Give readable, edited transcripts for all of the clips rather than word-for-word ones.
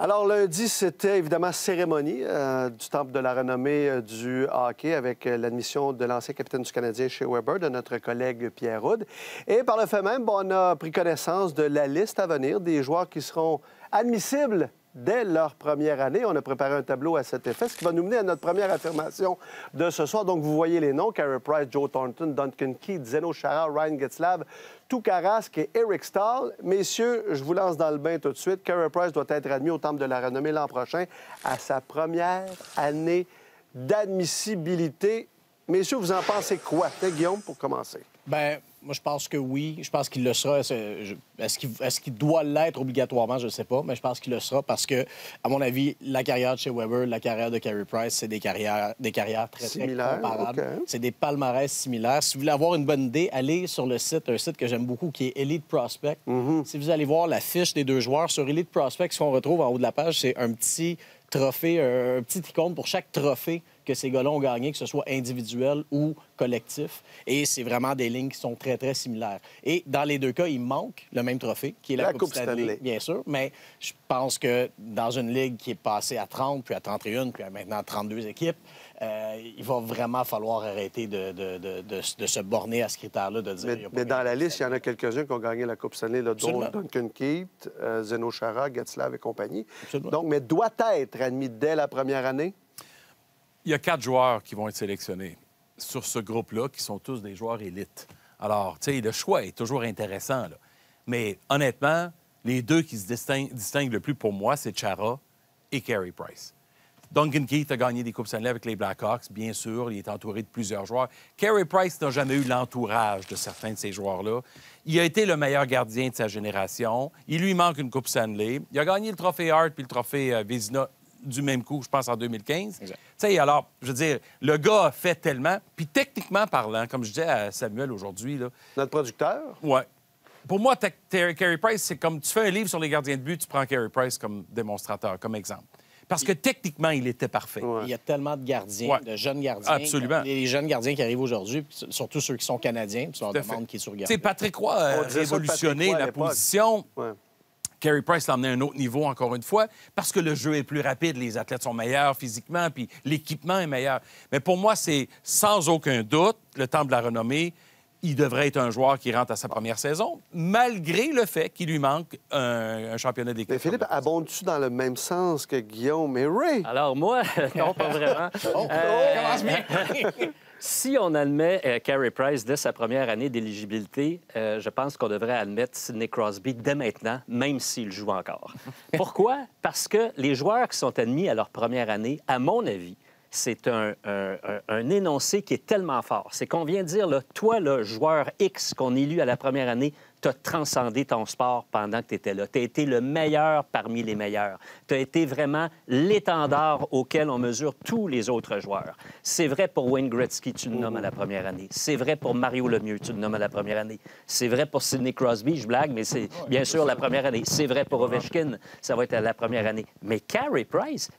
Alors, lundi, c'était évidemment cérémonie du Temple de la renommée du hockey avec l'admission de l'ancien capitaine du Canadien Shea Weber, de notre collègue Pierre Houde. Et par le fait même, on a pris connaissance de la liste à venir des joueurs qui seront admissibles dès leur première année. On a préparé un tableau à cet effet, ce qui va nous mener à notre première affirmation de ce soir. Donc, vous voyez les noms: Carey Price, Joe Thornton, Duncan Keith, Zdeno Chara, Ryan Getzlaf, Tuukka Rask et Eric Staal. Messieurs, je vous lance dans le bain tout de suite. Carey Price doit être admis au Temple de la renommée l'an prochain à sa première année d'admissibilité. Messieurs, vous en pensez quoi? Guillaume, pour commencer. Bien, moi, je pense que oui. Je pense qu'il le sera. Est-ce qu'il doit l'être obligatoirement? Je ne sais pas, mais je pense qu'il le sera parce que, à mon avis, la carrière de Shea Weber, la carrière de Carey Price, c'est des carrières très comparables. Okay. C'est des palmarès similaires. Si vous voulez avoir une bonne idée, allez sur le site, un site que j'aime beaucoup, qui est Elite Prospect. Si vous allez voir la fiche des deux joueurs sur Elite Prospect, ce qu'on retrouve en haut de la page, c'est un petit trophée, un petit icône pour chaque trophée que ces gars-là ont gagné, que ce soit individuel ou collectif. Et c'est vraiment des lignes qui sont très, très similaires. Et dans les deux cas, il manque le même trophée, qui est la Coupe Stanley, bien sûr. Mais je pense que dans une ligue qui est passée à 30, puis à 31, puis à maintenant 32 équipes, il va vraiment falloir arrêter de se borner à ce critère-là, de dire... Mais dans la liste, il y en a quelques-uns qui ont gagné la Coupe Stanley, là, dont Duncan Keith, Zdeno Chara, Getzlaf et compagnie. Absolument. Donc, mais doit être admis dès la première année? Il y a 4 joueurs qui vont être sélectionnés sur ce groupe-là, qui sont tous des joueurs élites. Alors, tu sais, le choix est toujours intéressant, là. Mais honnêtement, les deux qui se distinguent le plus pour moi, c'est Chara et Carey Price. Duncan Keith a gagné des Coupes Stanley avec les Blackhawks, bien sûr. Il est entouré de plusieurs joueurs. Carey Price n'a jamais eu l'entourage de certains de ces joueurs-là. Il a été le meilleur gardien de sa génération. Il lui manque une Coupe Stanley. Il a gagné le trophée Hart puis le trophée Vezina du même coup, je pense, en 2015. Tu sais, alors, je veux dire, le gars a fait tellement. Puis techniquement parlant, comme je disais à Samuel aujourd'hui... là, notre producteur? Oui. Pour moi, Carey Price, c'est comme tu fais un livre sur les gardiens de but, tu prends Carey Price comme démonstrateur, comme exemple. Parce que techniquement, il était parfait. Il y a tellement de gardiens, de jeunes gardiens. Absolument. Les jeunes gardiens qui arrivent aujourd'hui, surtout ceux qui sont canadiens, tu leur demandes qui sont regardés. Tu sais, Patrick Roy a révolutionné la position. Ouais. Carey Price l'a emmené à un autre niveau, encore une fois, parce que le jeu est plus rapide, les athlètes sont meilleurs physiquement, puis l'équipement est meilleur. Mais pour moi, c'est sans aucun doute, le Temple de la renommée, il devrait être un joueur qui rentre à sa première saison, malgré le fait qu'il lui manque un championnat d'équipe. Mais Philippe, abondes-tu dans le même sens que Guillaume et Ray? Alors moi, non, pas vraiment. Commence bien! Si on admet Carey Price dès sa première année d'éligibilité, je pense qu'on devrait admettre Sidney Crosby dès maintenant, même s'il joue encore. Pourquoi? Parce que les joueurs qui sont admis à leur première année, à mon avis, c'est un énoncé qui est tellement fort. C'est qu'on vient de dire, là, toi, le joueur X qu'on élu à la première année, tu as transcendé ton sport pendant que tu étais là. Tu as été le meilleur parmi les meilleurs. Tu as été vraiment l'étendard auquel on mesure tous les autres joueurs. C'est vrai pour Wayne Gretzky, tu le nommes à la première année. C'est vrai pour Mario Lemieux, tu le nommes à la première année. C'est vrai pour Sidney Crosby, je blague, mais c'est bien sûr la première année. C'est vrai pour Ovechkin, ça va être à la première année. Mais Carey Price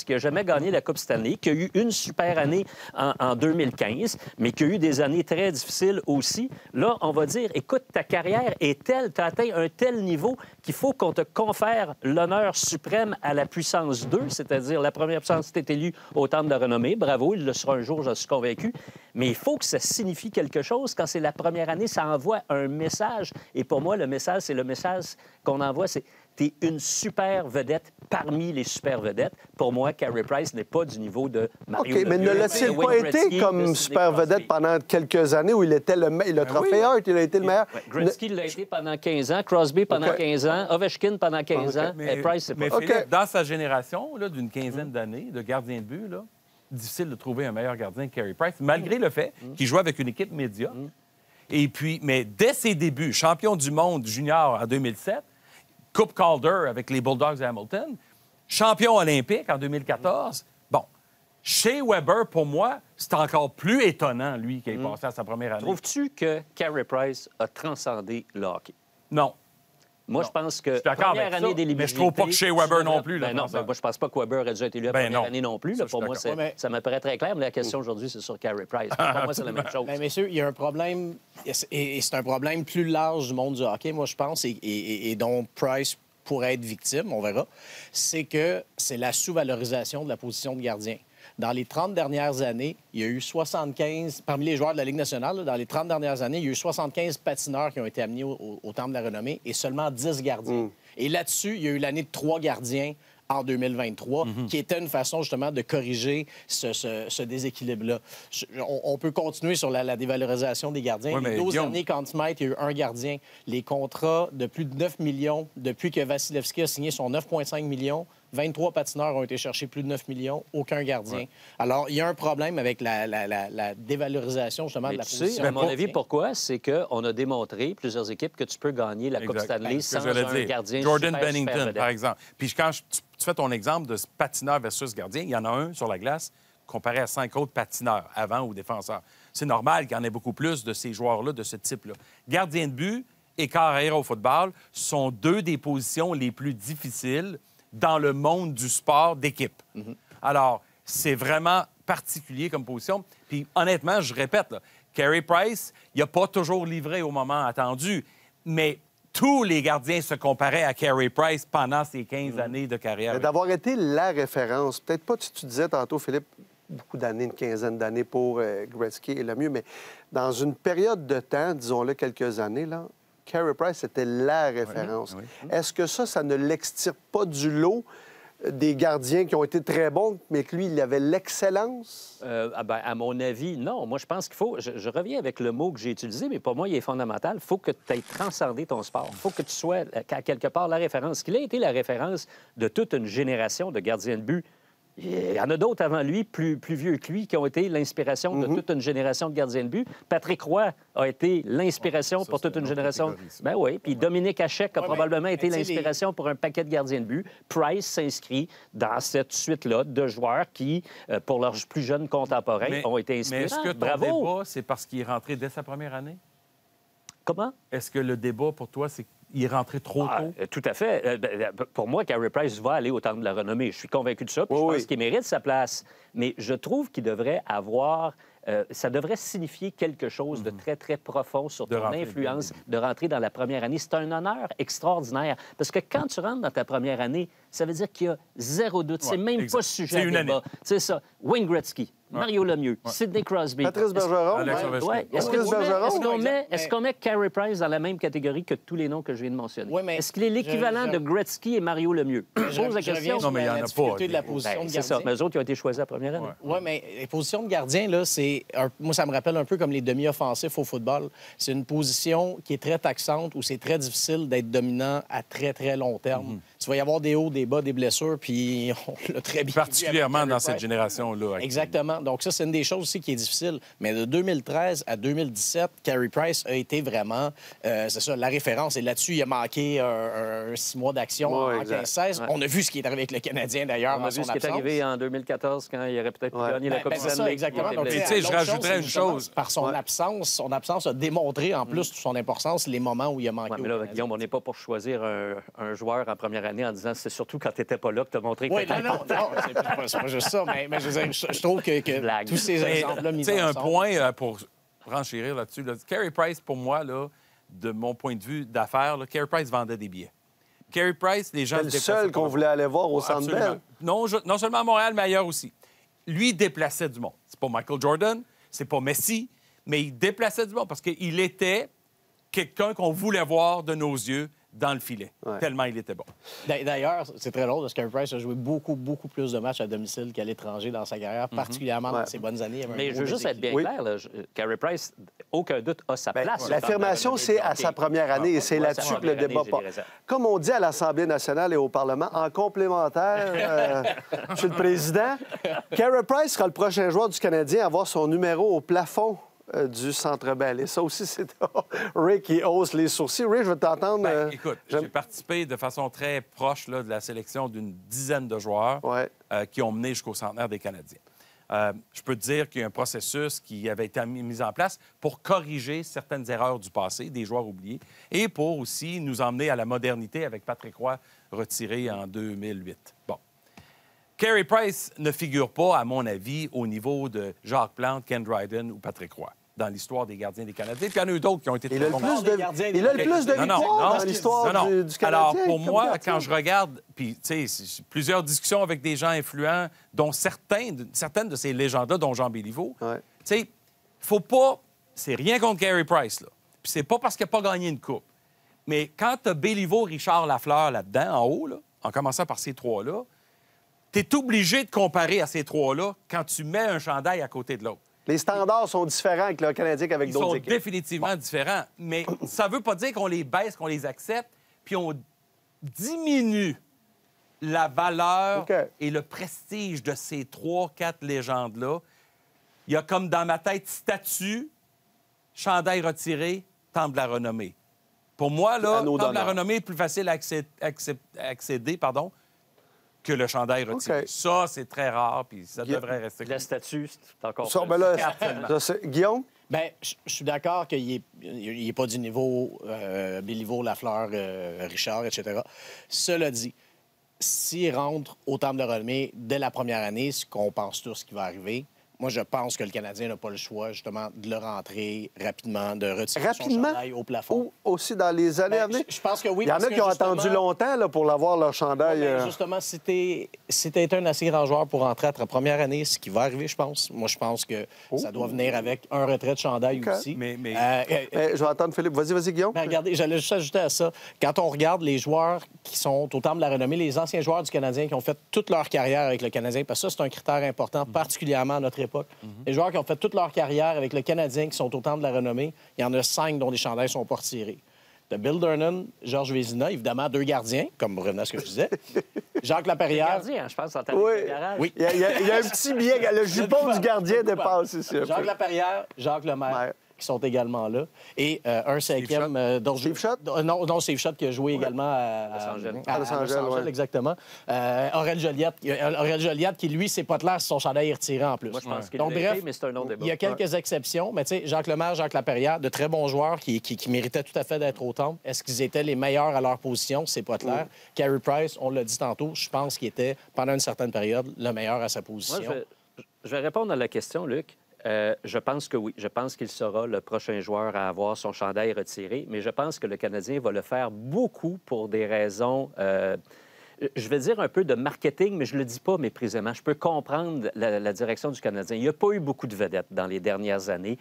qui n'a jamais gagné la Coupe Stanley, qui a eu une super année en 2015, mais qui a eu des années très difficiles aussi, là, on va dire, écoute, ta carrière est telle, tu as atteint un tel niveau qu'il faut qu'on te confère l'honneur suprême à la puissance 2, c'est-à-dire la première puissance, tu es élu au Temple de la renommée. Bravo, il le sera un jour, je suis convaincu. Mais il faut que ça signifie quelque chose. Quand c'est la première année, ça envoie un message. Et pour moi, le message, c'est le message qu'on envoie, c'est t'es une super vedette parmi les super vedettes. Pour moi, Carey Price n'est pas du niveau de Mario Lemieux. Mais ne l'a-t-il pas été comme super vedette pendant quelques années où il était le trophée Hart, il a été le meilleur? Gretzky l'a été pendant 15 ans, Crosby pendant 15 ans, Ovechkin pendant 15 ans, et Price, c'est pas... Mais Philippe, dans sa génération, là, d'une quinzaine d'années de gardien de but, là, difficile de trouver un meilleur gardien que Carey Price, malgré le fait qu'il joue avec une équipe médiocre. Et puis, mais dès ses débuts, champion du monde junior en 2007, Coupe Calder avec les Bulldogs de Hamilton, champion olympique en 2014. Bon, Shea Weber, pour moi, c'est encore plus étonnant, lui, qui est passé à sa première année. Trouves-tu que Carey Price a transcendé le hockey? Non. Moi, je pense que première année d'éligibilité... Mais je trouve pas que Shea Weber non plus. Là, non, moi, je pense pas que Weber a déjà été élu la première année non plus. Là, pour moi, ça me paraît très clair. Mais la question aujourd'hui, c'est sur Carey Price. Pour moi, c'est la même chose. Mais messieurs, il y a un problème, et c'est un problème plus large du monde du hockey, moi, je pense, et dont Price pourrait être victime, on verra, c'est que c'est la sous-valorisation de la position de gardien. Dans les 30 dernières années, il y a eu 75, parmi les joueurs de la Ligue nationale, là, dans les 30 dernières années, il y a eu 75 patineurs qui ont été amenés au Temple de la Renommée et seulement 10 gardiens. Et là-dessus, il y a eu l'année de 3 gardiens en 2023, qui était une façon justement de corriger ce déséquilibre-là. On peut continuer sur la dévalorisation des gardiens. Oui, les 12 Guillaume... années Conn Smythe, il y a eu un gardien. Les contrats de plus de 9 millions, depuis que Vasilevski a signé son 9,5 millions, 23 patineurs ont été cherchés plus de 9 millions, aucun gardien. Ouais. Alors, il y a un problème avec la dévalorisation, justement, de la position. À mon avis, pourquoi? C'est qu'on a démontré, plusieurs équipes, que tu peux gagner la Coupe Stanley sans un gardien Jordan super, Bennington, super par exemple. Puis quand tu fais ton exemple de patineur versus gardien, il y en a un sur la glace comparé à 5 autres patineurs, avant ou défenseurs. C'est normal qu'il y en ait beaucoup plus de ces joueurs-là, de ce type-là. Gardien de but et carrière au football sont 2 des positions les plus difficiles dans le monde du sport d'équipe. Alors, c'est vraiment particulier comme position. Puis, honnêtement, je répète, là, Carey Price, il n'a pas toujours livré au moment attendu, mais tous les gardiens se comparaient à Carey Price pendant ses 15 années de carrière. D'avoir été la référence, peut-être pas, tu disais tantôt, Philippe, beaucoup d'années, une quinzaine d'années pour Gretzky est le mieux, mais dans une période de temps, disons-le quelques années, là, Carey Price était la référence. Oui. Est-ce que ça ne l'extirpe pas du lot des gardiens qui ont été très bons, mais que lui, il avait l'excellence? À mon avis, non. Moi, je pense qu'il faut... Je reviens avec le mot que j'ai utilisé, mais pour moi, il est fondamental. Il faut que tu aies transcendé ton sport. Il faut que tu sois, quelque part, la référence. Qu'il ait été la référence de toute une génération de gardiens de but. Il y en a d'autres avant lui, plus vieux que lui, qui ont été l'inspiration de toute une génération de gardiens de but. Patrick Roy a été l'inspiration pour toute une génération. Ben oui, puis Dominique Hachek a probablement été l'inspiration pour un paquet de gardiens de but. Price s'inscrit dans cette suite-là de joueurs qui, pour leurs plus jeunes contemporains, ont été inspirés. Mais est-ce que ton débat, c'est parce qu'il est rentré dès sa première année? Comment? Est-ce que le débat, pour toi, c'est qu'il est rentré trop tôt? Tout à fait. Pour moi, Carey Price va aller au Temple de la Renommée. Je suis convaincu de ça, puis je pense qu'il mérite sa place. Mais je trouve qu'il devrait avoir... ça devrait signifier quelque chose de très, très profond sur ton influence de rentrer dans la première année. C'est un honneur extraordinaire. Parce que quand tu rentres dans ta première année, ça veut dire qu'il y a 0 doute. C'est même pas sujet à débat. C'est ça. Wayne Gretzky, Mario Lemieux, Sidney Crosby. Patrice Bergeron. Est-ce qu'on met Carey Price dans la même catégorie que tous les noms que je viens de mentionner? Est-ce qu'il est l'équivalent de Gretzky et Mario Lemieux? Je pose la question. Non, mais il n'y en a pas. De la position de gardien. C'est ça. Mais eux autres qui ont été choisis la première année. Oui, mais les positions de gardien, là, moi, ça me rappelle un peu comme les demi-offensifs au football. C'est une position qui est très taxante où c'est très difficile d'être dominant à très, très long terme. Tu vas y avoir des hauts, des bas, des blessures, puis on l'a très bien particulièrement dans cette génération-là. Exactement. Donc ça, c'est une des choses aussi qui est difficile. Mais de 2013 à 2017, Carey Price a été vraiment, c'est ça, la référence. Et là-dessus, il a manqué un 6 mois d'action en 15-16. On a vu ce qui est arrivé avec le Canadien, d'ailleurs, on a vu ce qui est arrivé en 2014, quand il aurait peut-être pu gagner la Coupe Stanley. Exactement. Donc, tu sais, je rajouterais une chose. Par son absence a démontré, en plus de son importance, les moments où il a manqué. Mais là, Guillaume, on n'est pas pour choisir un joueur en première année en disant c'est surtout quand tu n'étais pas là que tu as montré que tu étais important. C'est pas juste ça, mais je trouve que tous ces exemples-là mis ensemble... Tu sais, un point pour renchérir là-dessus. Carey Price, pour moi, là, de mon point de vue d'affaires, Carey Price vendait des billets. Carey Price, les gens... C'est le seul qu'on voulait aller voir au Centre Bell. Non seulement à Montréal, mais ailleurs aussi. Lui, il déplaçait du monde. C'est pas Michael Jordan, c'est pas Messi, mais il déplaçait du monde parce qu'il était quelqu'un qu'on voulait voir de nos yeux dans le filet, tellement il était bon. D'ailleurs, c'est très drôle parce que Carey Price a joué beaucoup plus de matchs à domicile qu'à l'étranger dans sa carrière, particulièrement dans ses bonnes années. Mais je veux juste être bien clair, Carey Price, aucun doute, a sa place. L'affirmation, c'est à sa première année et c'est là-dessus que le débat part. Comme on dit à l'Assemblée nationale et au Parlement, en complémentaire, Monsieur le Président, Carey Price sera le prochain joueur du Canadien à avoir son numéro au plafond du Centre Bell. Et ça aussi, c'est Ray qui hausse les sourcils. Ray, je veux t'entendre. Écoute, j'ai participé de façon très proche là, de la sélection d'une dizaine de joueurs qui ont mené jusqu'au centenaire des Canadiens. Je peux te dire qu'il y a un processus qui avait été mis en place pour corriger certaines erreurs du passé, des joueurs oubliés, et pour aussi nous emmener à la modernité avec Patrick Roy retiré en 2008. Bon. Carey Price ne figure pas, à mon avis, au niveau de Jacques Plante, Ken Dryden ou Patrick Roy. dans l'histoire des gardiens des Canadiens. Puis il y en a eu d'autres qui ont été Il a le bons. plus de victoires dans l'histoire du Canadien. Alors, pour moi, gardien. quand je regarde, puis, tu sais, plusieurs discussions avec des gens influents, dont certaines de ces légendes-là, dont Jean Béliveau, tu sais, faut pas... C'est rien contre Carey Price, là. Puis c'est pas parce qu'il n'a pas gagné une coupe. Mais quand tu as Béliveau, Richard Lafleur là-dedans, en haut, là, en commençant par ces trois-là, tu es obligé de comparer à ces trois-là quand tu mets un chandail à côté de l'autre. Les standards sont différents avec le Canadien qu'avec d'autres équipes. Ils sont définitivement différents. Mais ça veut pas dire qu'on les baisse, qu'on les accepte, puis on diminue la valeur et le prestige de ces 3-4 légendes-là. Il y a comme dans ma tête statue, chandail retiré, temple de la renommée. Pour moi, là, temple de la renommée est plus facile à accéder, que le chandail retiré. Ça, c'est très rare, puis ça devrait rester. La statue, c'est encore ça, ben là, Guillaume? Bien, je suis d'accord qu'il n'est pas du niveau Béliveau, Lafleur, Richard, etc. Cela dit, s'il rentre au temple de la renommée dès la première année, ce qu'on pense tous qui va arriver, moi, je pense que le Canadien n'a pas le choix, justement, de le rentrer rapidement, de retirer son chandail au plafond. Ou aussi dans les années à venir? Je pense que oui. Il y en a qui ont attendu longtemps là, pour l'avoir, leur chandail. Justement, si t'es un assez grand joueur pour rentrer à ta première année, ce qui va arriver, je pense. Moi, je pense que ça doit venir avec un retrait de chandail aussi. Je vais attendre Philippe. Vas-y, Guillaume. Ben, regardez, j'allais juste ajouter à ça. Quand on regarde les joueurs qui sont au temple de la renommée, les anciens joueurs du Canadien qui ont fait toute leur carrière avec le Canadien, parce que ça, c'est un critère important, particulièrement à notre époque. Les joueurs qui ont fait toute leur carrière avec le Canadien qui sont au temple de la renommée, il y en a 5 dont les chandails sont pas retirés. De Bill Durnan, Georges Vézina, évidemment 2 gardiens, comme revenant à ce que je disais. Jacques Laperrière. Gardien, je pense, en tant Oui. que garage. Oui. Il y a un petit billet. Le jupon du gardien dépasse ici. Jacques Laperrière, Jacques Lemaire, qui sont également là. Et un cinquième... Steve Schott? Non, Steve Schott qui a joué également à Los Angeles, exactement. Aurel Joliette, qui, lui, c'est pas clair si son chandail est retiré en plus. Moi, je pense qu'il Donc, l'a bref, été, mais c'est un autre débat. il y a quelques exceptions, mais tu sais, Jacques Lemaire, Jacques Laperrière, de très bons joueurs qui méritaient tout à fait d'être au temple. Est-ce qu'ils étaient les meilleurs à leur position? C'est pas clair. Carey Price, on l'a dit tantôt, je pense qu'il était, pendant une certaine période, le meilleur à sa position. Moi, je vais répondre à la question, Luc. Je pense que oui. Je pense qu'il sera le prochain joueur à avoir son chandail retiré, mais je pense que le Canadien va le faire beaucoup pour des raisons, je vais dire un peu de marketing, mais je ne le dis pas méprisément. Je peux comprendre la direction du Canadien. Il n'y a pas eu beaucoup de vedettes dans les dernières années.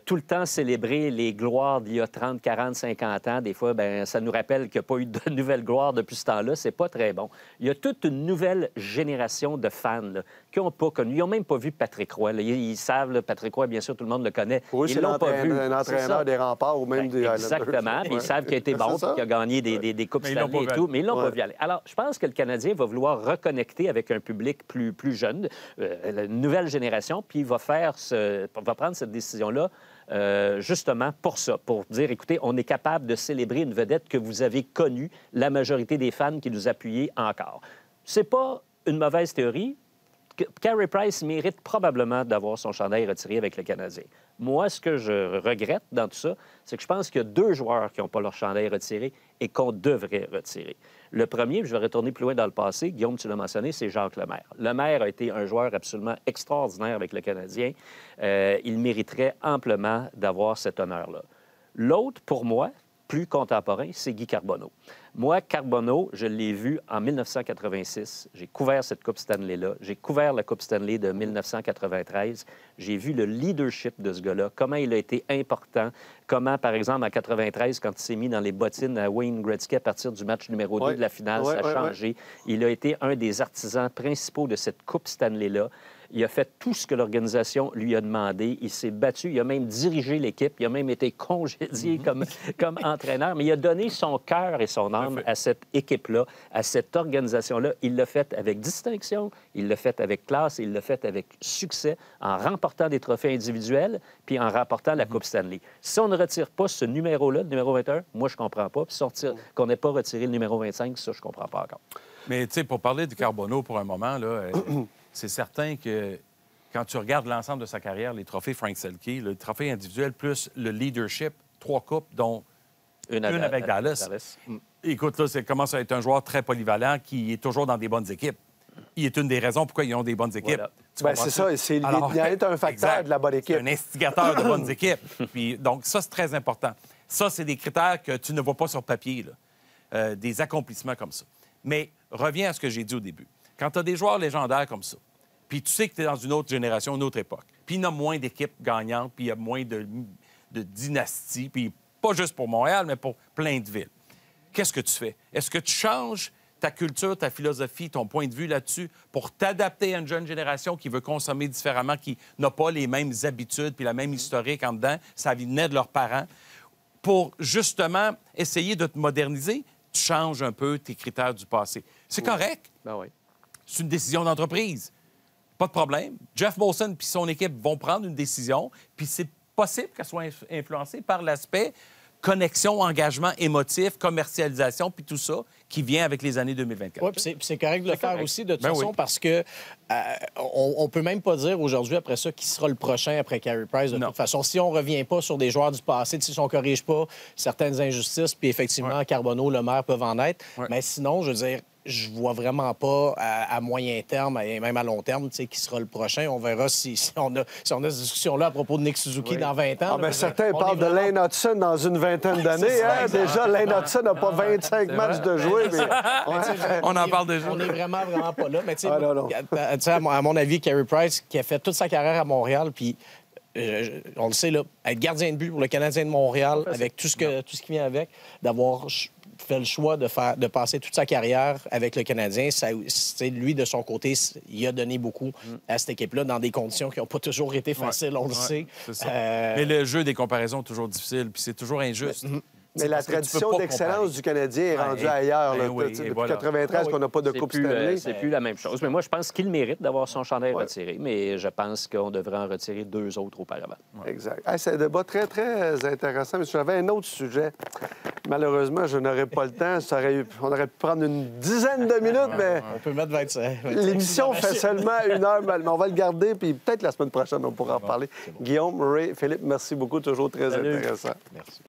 Tout le temps célébrer les gloires d'il y a 30, 40, 50 ans, des fois, bien, ça nous rappelle qu'il n'y a pas eu de nouvelles gloires depuis ce temps-là. C'est pas très bon. Il y a toute une nouvelle génération de fans là, qui n'ont pas connu. Ils n'ont même pas vu Patrick Roy. Là. Ils savent, là, Patrick Roy, bien sûr, tout le monde le connaît. Oui, ils l'ont pas vu. Un entraîneur des Remparts ou même des Islanders. Exactement. Puis ils savent qu'il a été bon, qu'il a gagné des Coupes Stanley et tout, mais ils l'ont pas vu aller. Alors, je pense que le Canadien va vouloir reconnecter avec un public plus jeune, une nouvelle génération, puis il va prendre cette décision-là justement pour ça, pour dire, écoutez, on est capable de célébrer une vedette que vous avez connue, la majorité des fans qui nous appuyaient encore. C'est pas une mauvaise théorie. Carey Price mérite probablement d'avoir son chandail retiré avec le Canadien. Moi, ce que je regrette dans tout ça, c'est que je pense qu'il y a 2 joueurs qui n'ont pas leur chandail retiré et qu'on devrait retirer. Le premier, je vais retourner plus loin dans le passé, Guillaume, tu l'as mentionné, c'est Jacques Lemaire. Lemaire a été un joueur absolument extraordinaire avec le Canadien. Il mériterait amplement d'avoir cet honneur-là. L'autre, pour moi, plus contemporain, c'est Guy Carbonneau. Moi, Carbonneau, je l'ai vu en 1986. J'ai couvert cette Coupe Stanley-là. J'ai couvert la Coupe Stanley de 1993. J'ai vu le leadership de ce gars-là, comment il a été important, comment, par exemple, en 93, quand il s'est mis dans les bottines à Wayne Gretzky à partir du match numéro 2 de la finale, ça a changé. Il a été un des artisans principaux de cette Coupe Stanley-là. Il a fait tout ce que l'organisation lui a demandé. Il s'est battu. Il a même dirigé l'équipe. Il a même été congédié comme entraîneur. Mais il a donné son cœur et son âme à cette équipe-là, à cette organisation-là. Il l'a fait avec distinction, il l'a fait avec classe, il l'a fait avec succès, en remportant des trophées individuels puis en remportant la Coupe Stanley. Si on ne retire pas ce numéro-là, le numéro 21, moi, je comprends pas. Puis qu'on n'ait pas retiré le numéro 25, ça, je comprends pas encore. Mais, tu sais, pour parler de Carbonneau pour un moment, là... C'est certain que quand tu regardes l'ensemble de sa carrière, les trophées Frank Selke, le trophée individuel plus le leadership, 3 coupes, dont une avec Dallas. Écoute, là, ça commence à être un joueur très polyvalent qui est toujours dans des bonnes équipes. il est une des raisons pourquoi ils ont des bonnes équipes. Voilà. Tu Ben, comprends c'est ça. Il est un facteur exact. de la bonne équipe. C'est un instigateur de bonnes équipes. Puis, donc, ça, c'est très important. Ça, c'est des critères que tu ne vois pas sur papier, là. Des accomplissements comme ça. Mais reviens à ce que j'ai dit au début. Quand tu as des joueurs légendaires comme ça, puis tu sais que tu es dans une autre génération, une autre époque, puis il y a moins d'équipes gagnantes, puis il y a moins de dynasties, puis pas juste pour Montréal, mais pour plein de villes. Qu'est-ce que tu fais? Est-ce que tu changes ta culture, ta philosophie, ton point de vue là-dessus pour t'adapter à une jeune génération qui veut consommer différemment, qui n'a pas les mêmes habitudes puis la même historique en dedans, ça venait de leurs parents, pour justement essayer de te moderniser? Tu changes un peu tes critères du passé. C'est correct. Ben oui. C'est une décision d'entreprise. Pas de problème. Jeff Molson puis son équipe vont prendre une décision, puis c'est possible qu'elle soit influencée par l'aspect connexion, engagement émotif, commercialisation, puis tout ça qui vient avec les années 2024. Oui, puis c'est correct de le faire aussi, de toute façon, oui. parce que on peut même pas dire aujourd'hui, après ça, qui sera le prochain après Carey Price. De toute façon, si on revient pas sur des joueurs du passé, si on corrige pas certaines injustices, puis effectivement, Carbonneau, Lemaire peuvent en être, mais sinon, je veux dire, je vois vraiment pas à moyen terme et même à long terme qui sera le prochain. On verra si on a cette discussion-là à propos de Nick Suzuki dans 20 ans. Certains parlent de Lane Hudson dans une vingtaine d'années. Déjà, Lane Hudson n'a pas 25 matchs de jouer. Mais... On en parle déjà. On n'est vraiment pas là. Mais à mon avis, Carey Price, qui a fait toute sa carrière à Montréal, puis on le sait, là, être gardien de but pour le Canadien de Montréal, avec tout ce qui vient avec, d'avoir fait le choix de passer toute sa carrière avec le Canadien. Lui, de son côté, il a donné beaucoup à cette équipe-là dans des conditions qui n'ont pas toujours été faciles, on le sait. C'est ça. Mais le jeu des comparaisons est toujours difficile, puis c'est toujours injuste. Mais la tradition d'excellence du Canadien est rendue ailleurs. Depuis 93 qu'on n'a pas de Coupe Stanley. C'est plus la même chose. Mais moi, je pense qu'il mérite d'avoir son chandail retiré. Mais je pense qu'on devrait en retirer 2 autres auparavant. Exact. C'est un débat très, très intéressant. Mais j'avais un autre sujet. Malheureusement, je n'aurais pas le temps. On aurait pu prendre une dizaine de minutes, mais... On peut mettre 25. L'émission fait seulement 1 heure, mais on va le garder, puis peut-être la semaine prochaine, on pourra en parler. Guillaume, Ray, Philippe, merci beaucoup. Toujours très intéressant. Merci.